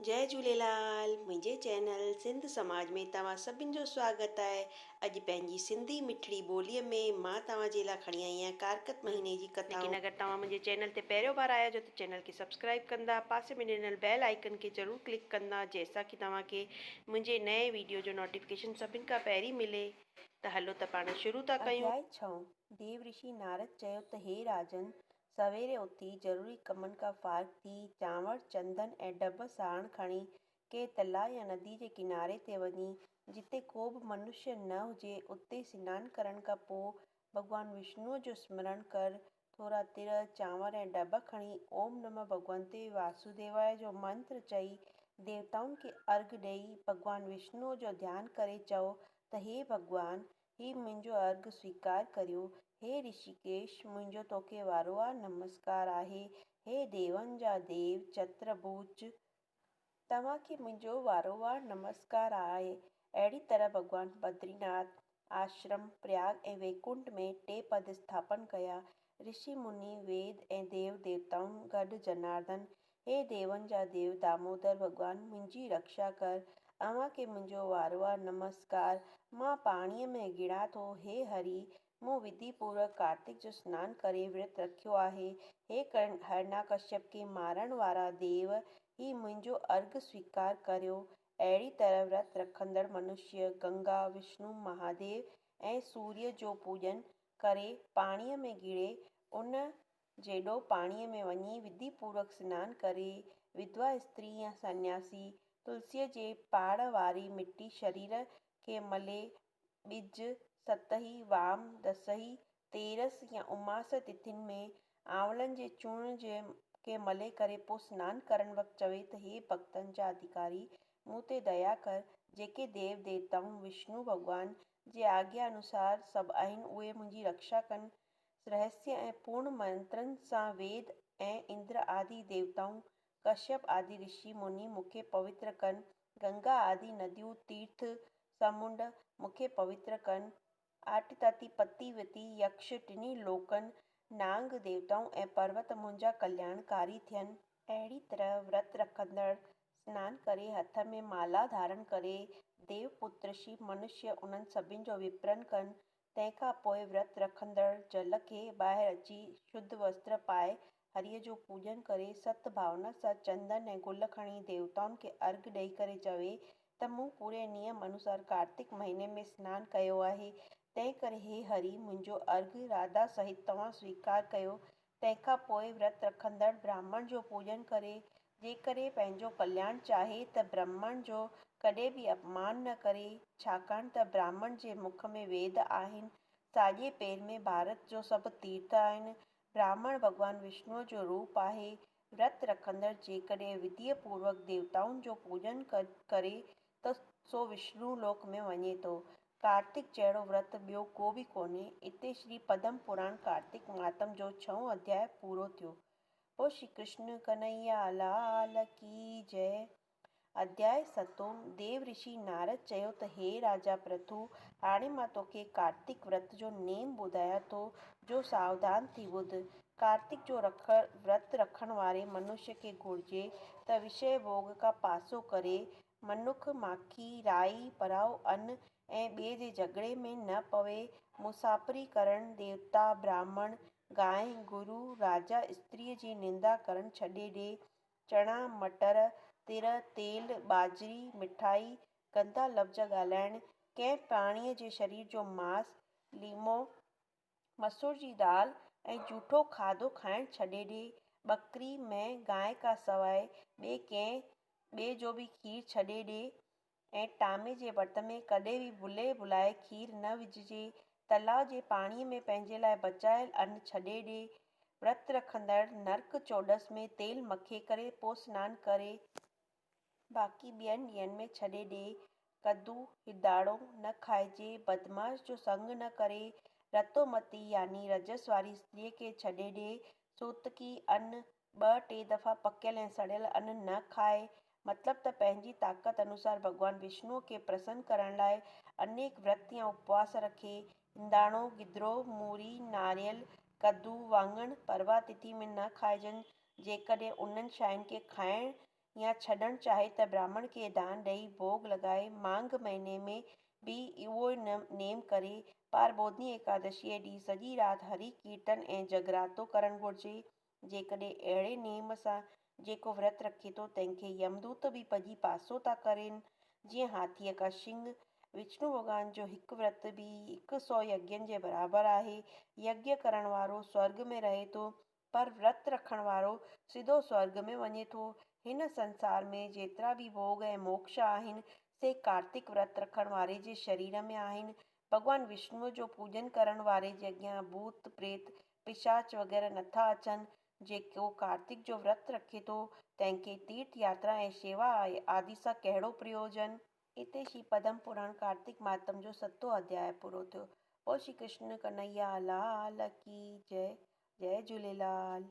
जय झूलेलाल। मुंहिंजे चैनल सिंध समाज में तव्हां सभिनि जो स्वागत आहे। अॼु पंहिंजी सिंधी मिठड़ी ॿोलीअ में मां तव्हांजे लाइ खणी आई आहियां कारकत महीने जी कथा। लेकिन अगरि तव्हां मुंहिंजे चैनल ते पहिरियों बार आया आहियो त चैनल खे सब्सक्राइब कंदा, पासे में ॾिनल बेल आइकन खे ज़रूरु क्लिक कंदा, जंहिंसां कि तव्हांखे मुंहिंजे नए वीडियो जो नोटिफिकेशन सभिनि खां पहिरीं मिले। त हलो त पाण शुरू था कयूं। अध्याय 6। देव ऋषि नारद चयो त हे राजन, सवेरे उथी ज़रूरी कमनि खां फारिग थी चांवर, चंदन ऐं डब साण खणी के तलाउ या नदी जे किनारे ते वञी जिते को बि मनुष्य न हुजे उते सनानु करण खां पोइ भॻवान विष्णुअ जो स्मरण कर। थोरा तिर, चांवर ऐं डब खणी ओम नमः भगवंते वासुदेवाय जो मंत्र चई देवताउनि खे अर्घ ॾेई भॻवान विष्णुअ जो ध्यानु करे चओ त हे भॻवान, ही मुंहिंजो अर्घ स्वीकार करियो। हे ऋषिकेश, मुंहिंजो तोखे वारो वार नमस्कार आहे। हे देवनि जा देव चतुर्भुज, तव्हांखे मुंहिंजो वारो वार नमस्कार आहे। अहिड़ी तरह भॻवान बद्रीनाथ आश्रम, प्रयाग ऐं वैकुंठ में 2 पद स्थापन कया। ऋषि मुनि, वेद ऐं देव देवताउनि गॾु जनार्दन, हे देवनि जा देव दामोदर भॻवान, मुंहिंजी रक्षा कर। अव्हांखे मुंहिंजो वारो वार नमस्कार। मां पाणीअ में गिड़ा थो। हे हरि, मूं विधि पूर्वक कार्तिक जो सनानु करे विर्त रखियो आहे। हे हरणाकश्यप खे मारण वारा देव, ही मुंहिंजो अर्घ स्वीकार करियो। अहिड़ी तरह व्रत रखंदड़ मनुष्य गंगा, विष्णु, महादेव ऐं सूर्य जो पूॼन करे पाणीअ में गिड़े उन जेॾो पाणीअ में वञी विधि पूर्वक सनानु करे विधवा स्त्री या सन्यासी तुलसीअ जे पाड़ वारी मिटी शरीर खे मले ॿिज, सतही, वाम, दसही, तेरस या उमास तिथियुनि में आंवलनि जे चूर्ण खे मले करे पोइ सनानु करण वक़्तु चवे त हे भक्तनि जा अधिकारी, मूं ते दया कर। जेके देव देवताऊं विष्णु भॻवान जे आज्ञा अनुसार सभु आहिनि उहे मुंहिंजी रक्षा कनि। रहस्य ऐं पूर्ण मंत्रनि सां वेद ऐं इंद्र आदि देवताऊं, कश्यप आदि ऋषि मुनि मूंखे पवित्र कनि। गंगा आदि नदियूं, तीर्थ, समुंड मूंखे पवित्र कनि। आटिताती, पति, विति, यक्ष, टिनी लोकनि, नांग देवताऊं ऐं पर्वत मुंहिंजा कल्याणकारी थियनि। अहिड़ी तरह व्रत रखंदड़ सनानु करे हथ में माला धारण करे देवपुत्र शिव मनुष्य उन्हनि सभिनि जो विपरन कनि। तंहिंखां पोइ व्रत रखंदड़ जल खे ॿाहिरि अची शुद्ध वस्त्र पाए हरिअ जो पूॼन करे सत भावना सां चंदन ऐं गुल खणी देवताउनि खे अर्घ ॾेई करे चवे त मूं पूरे नियम अनुसार कार्तिक महीने में सनानु कयो आहे। तंहिं करे हे हरि, मुंहिंजो अर्घ राधा सहित तव्हां स्वीकार कयो। तंहिंखां पोइ व्रत रखंदड़ ब्राह्मण जो पूॼन करे जेकॾहिं पंहिंजो कल्याण चाहे त ब्राह्मण जो कॾहिं बि अपमान न करे, छाकाणि त ब्राह्मण जे मुख में वेद आहिनि, साॼे पेर में भारत जो सभु तीर्थ आहिनि। ब्राह्मण भॻवान विष्णुअ जो रूप आहे। व्रत रखंदड़ जेकॾहिं विधिअ पूर्वक देवताउनि जो पूॼन करे त सो विष्णु लोक में वञे थो। कार्तिक जहिड़ो व्रत ॿियो को बि कोन्हे। इते श्री पद्म पुराण कार्तिक मातम जो 6हों अध्याय पूरो थियो। बोल श्री कृष्ण कन्हैया लाल की जय। अध्याय 7। देव ऋषि नारद चयो त हे राजा प्रथु, हाणे मां तोखे कार्तिक व्रत जो नेम ॿुधायां थो, जो सावधान थी ॿुध। कार्तिक जो व्रत रखण वारे मनुष्य खे घुर्जे त विषय भोग खां पासो करे मनुख, माखी, राई, पराओ अन्न ऐं ॿिए जे झगड़े में न पवे। मुसाफ़िरी करण, देवता, ब्राह्मण, गांइ, गुरु, राजा, स्त्रीअ जी निंदा करण छॾे ॾे। चणा, मटर, तिर, तेल, बाजरी, मिठाई, गंदा लफ़्ज़ ॻाल्हाइण, कंहिं प्राणीअ जे शरीर जो मांस, लीमो, मसूर जी दाल ऐं जूठो खाधो खाइण छॾे ॾे। बकरी, मेंह, गांइ खां सवाइ ॿिए जो बि खीरु छॾे ॾे ऐं टामे जे भर्त में कॾहिं बि भुले भुलाए खीरु न विझिजे। तलाउ जे पाणीअ में पंहिंजे लाइ बचायल अन्न छॾे ॾे। व्रत रखंदड़ नरक चोॾस में तेल मखे करे पोइ सनानु करे बाक़ी ॿियनि ॾींहंनि में छॾे ॾे। कद्दू, हिदाड़ो न खाइजे। बदमाश जो संग न करे। रतोमती यानी रजस वारी स्त्रीअ खे छॾे ॾे। सूतकी अन्न 2-3 दफ़ा पकियल ऐं सड़ियल अन्न न खाए। मतिलब त पंहिंजी ताक़त अनुसार भॻवान विष्णुअ खे प्रसन्न करण लाइ अनेक व्रत या उपवास रखे। हिंदाणो, गिदरो, मूरी, नारियल, कद्दू, वाङण परवा तिथि में न खाइजनि। जेकॾहिं उन्हनि शयुनि खे खाइण या छॾणु चाहे त ब्राह्मण खे दान ॾेई भोग लॻाए। मांघ महीने में बि उहो नेम करे। पार ॿोधनी एकादशीअ ॾींहुं सॼी राति हरि कीर्तन ऐं जगरातो करणु घुरिजे। जेकॾहिं अहिड़े नेम सां जेको विर्तु रखे थो तंहिंखे यमदूत बि भॼी पासो था करनि। जीअं हाथीअ का शिंग। विष्णु भॻवान जो हिकु विर्तु बि 100 यज्ञनि जे बराबरि आहे। यज्ञ करण वारो स्वर्ग में रहे थो, पर विर्तु रखण वारो सिधो स्वर्ग में वञे थो। हिन संसार में जेतिरा बि भोग ऐं मोक्ष आहिनि से कार्तिक विर्तु रखण वारे जे शरीर में आहिनि। भॻवान विष्णुअ जो पूॼन करण वारे जे अॻियां भूत प्रेत पिशाच वग़ैरह नथा अचनि। जेको कार्तिक जो विर्तु रखे थो तंहिंखे तीर्थ यात्रा ऐं शेवा आदि सां कहिड़ो प्रयोजन। इते श्री पद्म पुराण कार्तिक मातम जो 7 अध्याय पूरो थियो। बोल श्री कृष्ण कन्हैया लाल की जय। जय झूलेलाल।